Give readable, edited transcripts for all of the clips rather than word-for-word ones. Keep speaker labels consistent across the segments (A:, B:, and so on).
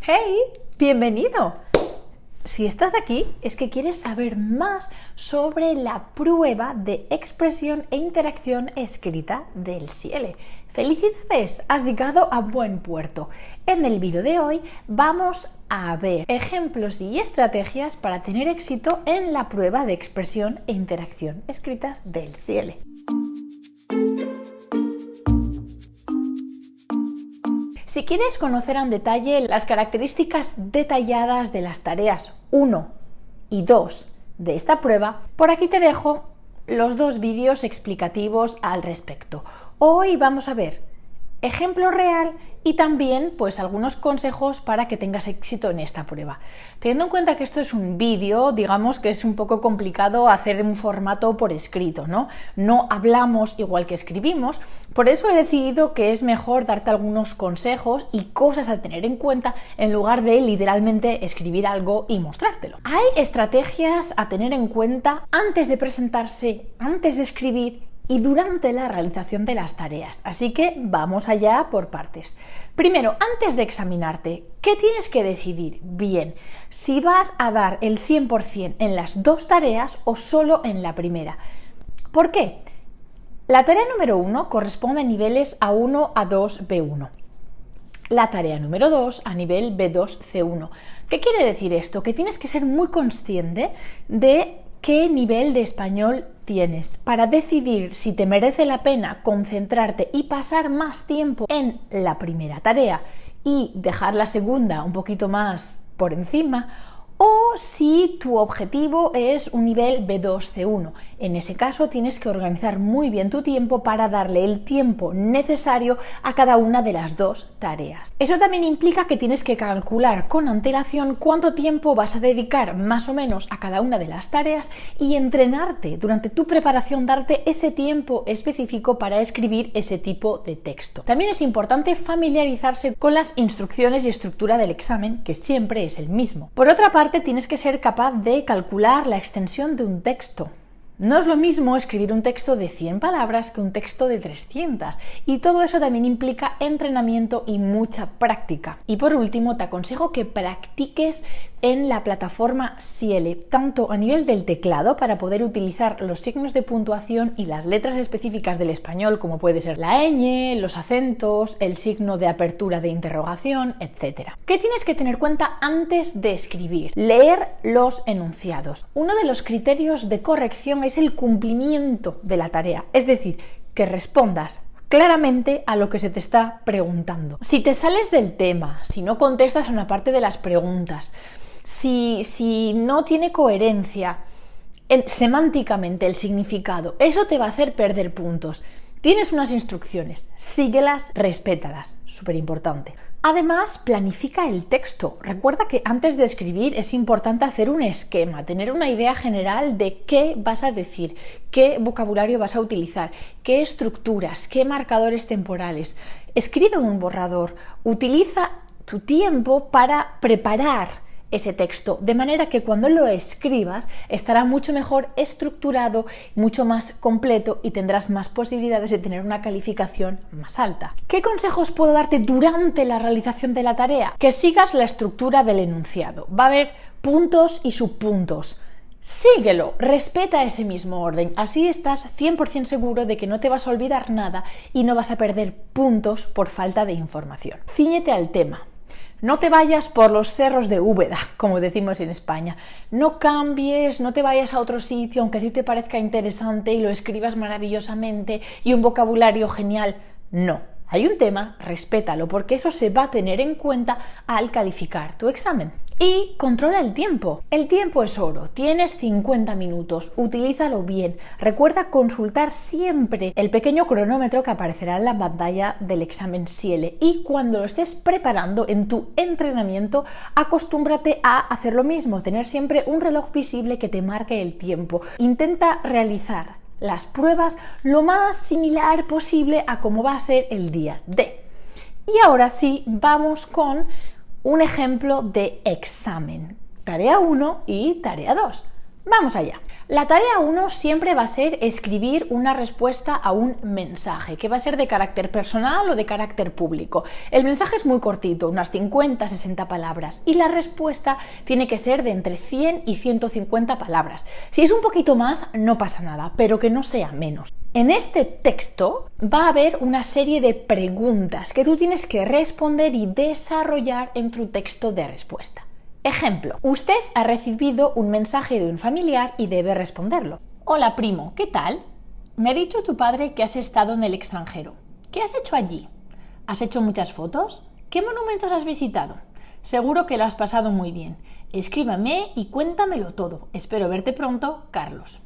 A: ¡Hey! ¡Bienvenido! Si estás aquí es que quieres saber más sobre la prueba de expresión e interacción escrita del SIELE. ¡Felicidades! Has llegado a buen puerto. En el vídeo de hoy vamos a ver ejemplos y estrategias para tener éxito en la prueba de expresión e interacción escritas del SIELE. Si quieres conocer en detalle las características detalladas de las tareas 1 y 2 de esta prueba, por aquí te dejo los dos vídeos explicativos al respecto. Hoy vamos a ver ejemplo real y también pues algunos consejos para que tengas éxito en esta prueba. Teniendo en cuenta que esto es un vídeo, digamos que es un poco complicado hacer un formato por escrito, ¿no? No hablamos igual que escribimos, por eso he decidido que es mejor darte algunos consejos y cosas a tener en cuenta en lugar de literalmente escribir algo y mostrártelo. Hay estrategias a tener en cuenta antes de presentarse, antes de escribir y durante la realización de las tareas. Así que vamos allá por partes. Primero, antes de examinarte, ¿qué tienes que decidir? Bien, si vas a dar el 100% en las dos tareas o solo en la primera. ¿Por qué? La tarea número 1 corresponde a niveles A1, A2, B1. La tarea número 2 a nivel B2, C1. ¿Qué quiere decir esto? Que tienes que ser muy consciente de qué nivel de español tienes para decidir si te merece la pena concentrarte y pasar más tiempo en la primera tarea y dejar la segunda un poquito más por encima, o si tu objetivo es un nivel B2-C1. En ese caso tienes que organizar muy bien tu tiempo para darle el tiempo necesario a cada una de las dos tareas. Eso también implica que tienes que calcular con antelación cuánto tiempo vas a dedicar más o menos a cada una de las tareas y entrenarte durante tu preparación, darte ese tiempo específico para escribir ese tipo de texto. También es importante familiarizarse con las instrucciones y estructura del examen, que siempre es el mismo. Por otra parte, tienes que ser capaz de calcular la extensión de un texto. No es lo mismo escribir un texto de 100 palabras que un texto de 300, y todo eso también implica entrenamiento y mucha práctica. Y por último, te aconsejo que practiques en la plataforma SIELE, tanto a nivel del teclado para poder utilizar los signos de puntuación y las letras específicas del español, como puede ser la ñ, los acentos, el signo de apertura de interrogación, etc. ¿Qué tienes que tener en cuenta antes de escribir? Leer los enunciados. Uno de los criterios de corrección es el cumplimiento de la tarea, es decir, que respondas claramente a lo que se te está preguntando. Si te sales del tema, si no contestas a una parte de las preguntas, si no tiene coherencia semánticamente el significado, eso te va a hacer perder puntos. Tienes unas instrucciones, síguelas, respétalas, súper importante. Además, planifica el texto. Recuerda que antes de escribir es importante hacer un esquema, tener una idea general de qué vas a decir, qué vocabulario vas a utilizar, qué estructuras, qué marcadores temporales. Escribe un borrador, utiliza tu tiempo para preparar ese texto, de manera que cuando lo escribas estará mucho mejor estructurado, mucho más completo y tendrás más posibilidades de tener una calificación más alta. ¿Qué consejos puedo darte durante la realización de la tarea? Que sigas la estructura del enunciado. Va a haber puntos y subpuntos. Síguelo, respeta ese mismo orden, así estás 100% seguro de que no te vas a olvidar nada y no vas a perder puntos por falta de información. Cíñete al tema. No te vayas por los cerros de Úbeda, como decimos en España. No cambies, no te vayas a otro sitio, aunque a ti te parezca interesante y lo escribas maravillosamente y un vocabulario genial. No. Hay un tema, respétalo, porque eso se va a tener en cuenta al calificar tu examen. Y controla el tiempo. El tiempo es oro. Tienes 50 minutos. Utilízalo bien. Recuerda consultar siempre el pequeño cronómetro que aparecerá en la pantalla del examen SIELE. Y cuando lo estés preparando en tu entrenamiento, acostúmbrate a hacer lo mismo. Tener siempre un reloj visible que te marque el tiempo. Intenta realizar las pruebas lo más similar posible a cómo va a ser el día D. Y ahora sí, vamos con un ejemplo de examen. Tarea 1 y tarea 2. Vamos allá. La tarea 1 siempre va a ser escribir una respuesta a un mensaje, que va a ser de carácter personal o de carácter público. El mensaje es muy cortito, unas 50-60 palabras, y la respuesta tiene que ser de entre 100 y 150 palabras. Si es un poquito más, no pasa nada, pero que no sea menos. En este texto va a haber una serie de preguntas que tú tienes que responder y desarrollar en tu texto de respuesta. Ejemplo, usted ha recibido un mensaje de un familiar y debe responderlo. Hola primo, ¿qué tal? Me ha dicho tu padre que has estado en el extranjero. ¿Qué has hecho allí? ¿Has hecho muchas fotos? ¿Qué monumentos has visitado? Seguro que lo has pasado muy bien. Escríbame y cuéntamelo todo. Espero verte pronto, Carlos.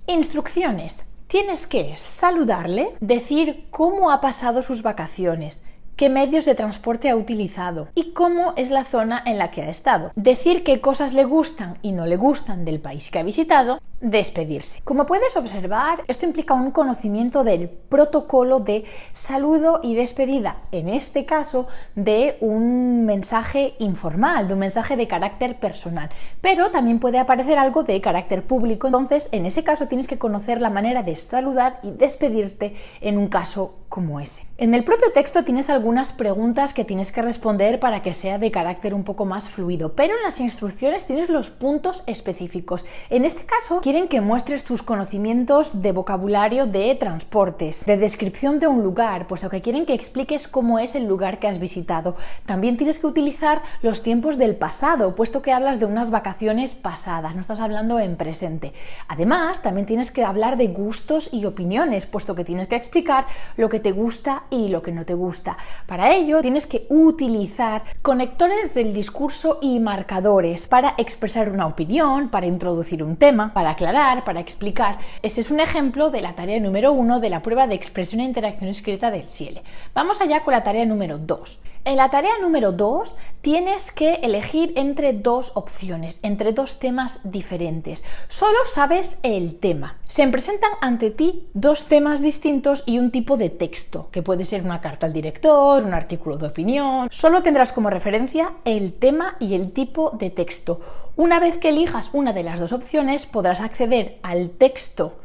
A: Instrucciones. Tienes que saludarle, decir cómo ha pasado sus vacaciones, qué medios de transporte ha utilizado y cómo es la zona en la que ha estado. Decir qué cosas le gustan y no le gustan del país que ha visitado. Despedirse. Como puedes observar, esto implica un conocimiento del protocolo de saludo y despedida, en este caso de un mensaje informal, de un mensaje de carácter personal, pero también puede aparecer algo de carácter público, entonces en ese caso tienes que conocer la manera de saludar y despedirte en un caso como ese. En el propio texto tienes algunas preguntas que tienes que responder para que sea de carácter un poco más fluido, pero en las instrucciones tienes los puntos específicos. En este caso quieren que muestres tus conocimientos de vocabulario de transportes, de descripción de un lugar, puesto que quieren que expliques cómo es el lugar que has visitado. También tienes que utilizar los tiempos del pasado, puesto que hablas de unas vacaciones pasadas, no estás hablando en presente. Además, también tienes que hablar de gustos y opiniones, puesto que tienes que explicar lo que te gusta y lo que no te gusta. Para ello, tienes que utilizar conectores del discurso y marcadores para expresar una opinión, para introducir un tema, para aclarar, para explicar. Ese es un ejemplo de la tarea número 1 de la prueba de expresión e interacción escrita del SIELE. Vamos allá con la tarea número 2. En la tarea número 2 tienes que elegir entre dos opciones, entre dos temas diferentes. Solo sabes el tema. Se presentan ante ti dos temas distintos y un tipo de texto, que puede ser una carta al director, un artículo de opinión. Solo tendrás como referencia el tema y el tipo de texto. Una vez que elijas una de las dos opciones, podrás acceder al texto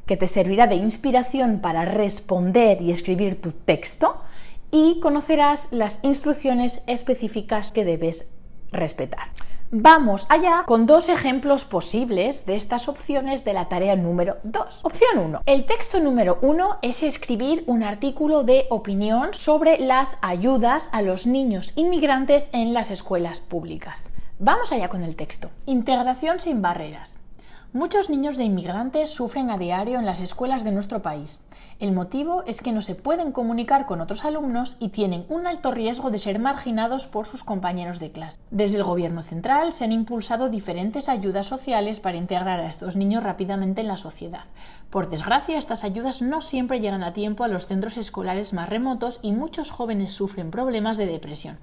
A: que te servirá de inspiración para responder y escribir tu texto, y conocerás las instrucciones específicas que debes respetar. Vamos allá con dos ejemplos posibles de estas opciones de la tarea número 2. Opción 1. El texto número 1 es escribir un artículo de opinión sobre las ayudas a los niños inmigrantes en las escuelas públicas. Vamos allá con el texto. Integración sin barreras. Muchos niños de inmigrantes sufren a diario en las escuelas de nuestro país. El motivo es que no se pueden comunicar con otros alumnos y tienen un alto riesgo de ser marginados por sus compañeros de clase. Desde el Gobierno central se han impulsado diferentes ayudas sociales para integrar a estos niños rápidamente en la sociedad. Por desgracia, estas ayudas no siempre llegan a tiempo a los centros escolares más remotos y muchos jóvenes sufren problemas de depresión.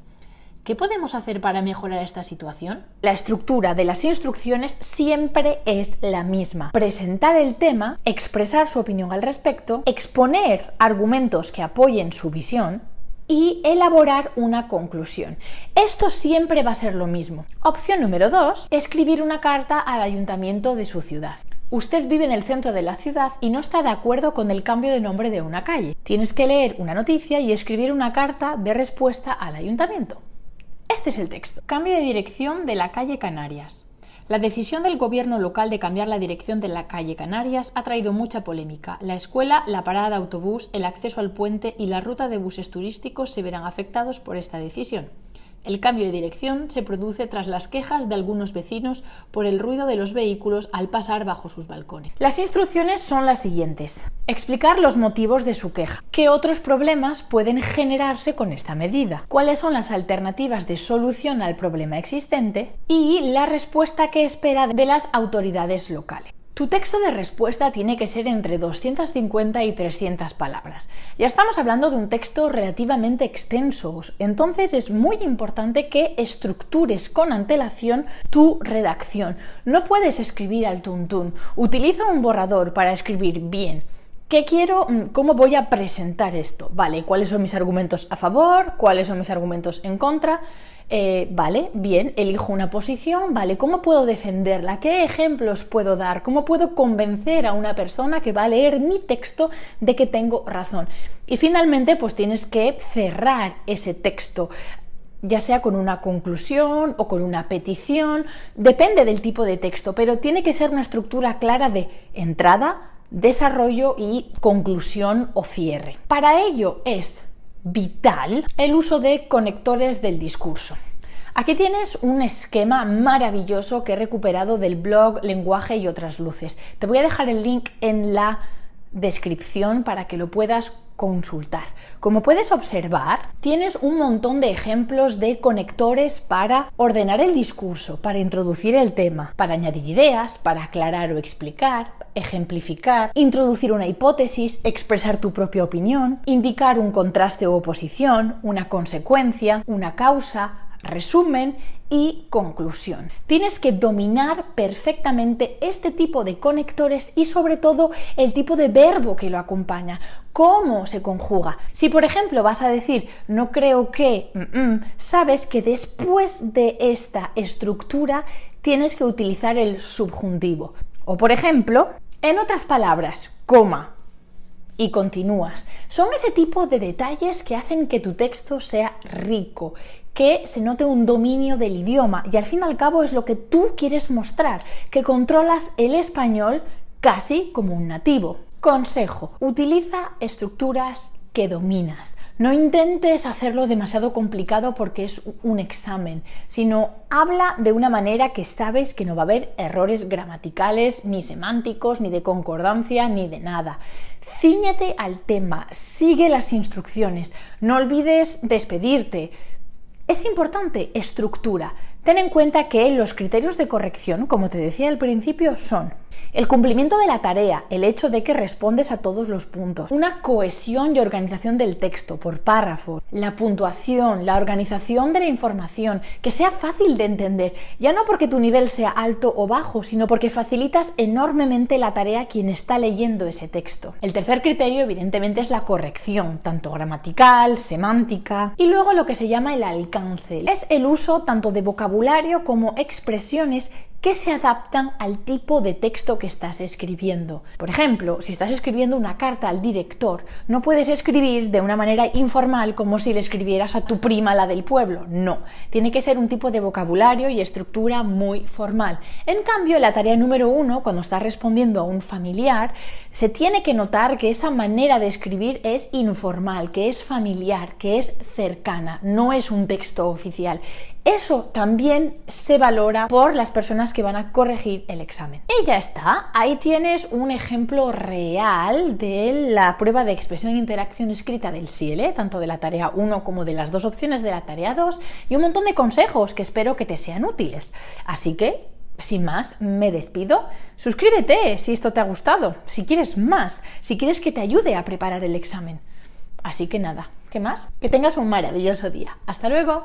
A: ¿Qué podemos hacer para mejorar esta situación? La estructura de las instrucciones siempre es la misma. Presentar el tema, expresar su opinión al respecto, exponer argumentos que apoyen su visión y elaborar una conclusión. Esto siempre va a ser lo mismo. Opción número 2, escribir una carta al ayuntamiento de su ciudad. Usted vive en el centro de la ciudad y no está de acuerdo con el cambio de nombre de una calle. Tienes que leer una noticia y escribir una carta de respuesta al ayuntamiento. Este es el texto. Cambio de dirección de la calle Canarias. La decisión del gobierno local de cambiar la dirección de la calle Canarias ha traído mucha polémica. La escuela, la parada de autobús, el acceso al puente y la ruta de buses turísticos se verán afectados por esta decisión. El cambio de dirección se produce tras las quejas de algunos vecinos por el ruido de los vehículos al pasar bajo sus balcones. Las instrucciones son las siguientes. Explicar los motivos de su queja. ¿Qué otros problemas pueden generarse con esta medida? ¿Cuáles son las alternativas de solución al problema existente? Y la respuesta que espera de las autoridades locales. Tu texto de respuesta tiene que ser entre 250 y 300 palabras. Ya estamos hablando de un texto relativamente extenso, entonces es muy importante que estructures con antelación tu redacción. No puedes escribir al tuntún. Utiliza un borrador para escribir bien. ¿Qué quiero? ¿Cómo voy a presentar esto? Vale, ¿cuáles son mis argumentos a favor? ¿Cuáles son mis argumentos en contra? Vale, bien, elijo una posición, vale, ¿cómo puedo defenderla? ¿Qué ejemplos puedo dar? ¿Cómo puedo convencer a una persona que va a leer mi texto de que tengo razón? Y finalmente, pues tienes que cerrar ese texto, ya sea con una conclusión o con una petición, depende del tipo de texto, pero tiene que ser una estructura clara de entrada, desarrollo y conclusión o cierre. Para ello es vital el uso de conectores del discurso. Aquí tienes un esquema maravilloso que he recuperado del blog Lenguaje y otras luces. Te voy a dejar el link en la descripción para que lo puedas consultar. Como puedes observar, tienes un montón de ejemplos de conectores para ordenar el discurso, para introducir el tema, para añadir ideas, para aclarar o explicar, ejemplificar, introducir una hipótesis, expresar tu propia opinión, indicar un contraste o oposición, una consecuencia, una causa, resumen y conclusión. Tienes que dominar perfectamente este tipo de conectores y sobre todo el tipo de verbo que lo acompaña, cómo se conjuga. Si por ejemplo vas a decir no creo que, sabes que después de esta estructura tienes que utilizar el subjuntivo. O por ejemplo, en otras palabras, coma y continúas. Son ese tipo de detalles que hacen que tu texto sea rico, que se note un dominio del idioma y al fin y al cabo es lo que tú quieres mostrar, que controlas el español casi como un nativo. Consejo: utiliza estructuras que dominas. No intentes hacerlo demasiado complicado porque es un examen, sino habla de una manera que sabes que no va a haber errores gramaticales, ni semánticos, ni de concordancia, ni de nada. Cíñete al tema, sigue las instrucciones, no olvides despedirte. Es importante estructura. Ten en cuenta que los criterios de corrección, como te decía al principio, son el cumplimiento de la tarea, el hecho de que respondes a todos los puntos, una cohesión y organización del texto por párrafos, la puntuación, la organización de la información, que sea fácil de entender, ya no porque tu nivel sea alto o bajo, sino porque facilitas enormemente la tarea a quien está leyendo ese texto. El tercer criterio, evidentemente, es la corrección, tanto gramatical, semántica, y luego lo que se llama el alcance. Es el uso tanto de vocabulario como expresiones que se adaptan al tipo de texto que estás escribiendo. Por ejemplo, si estás escribiendo una carta al director, no puedes escribir de una manera informal como si le escribieras a tu prima, la del pueblo. No, tiene que ser un tipo de vocabulario y estructura muy formal. En cambio, la tarea número 1, cuando estás respondiendo a un familiar, se tiene que notar que esa manera de escribir es informal, que es familiar, que es cercana, no es un texto oficial. Eso también se valora por las personas que van a corregir el examen. Y ya está, ahí tienes un ejemplo real de la prueba de expresión e interacción escrita del SIELE, tanto de la tarea 1 como de las dos opciones de la tarea 2, y un montón de consejos que espero que te sean útiles. Así que, sin más, me despido. Suscríbete si esto te ha gustado, si quieres más, si quieres que te ayude a preparar el examen. Así que nada, ¿qué más? Que tengas un maravilloso día. ¡Hasta luego!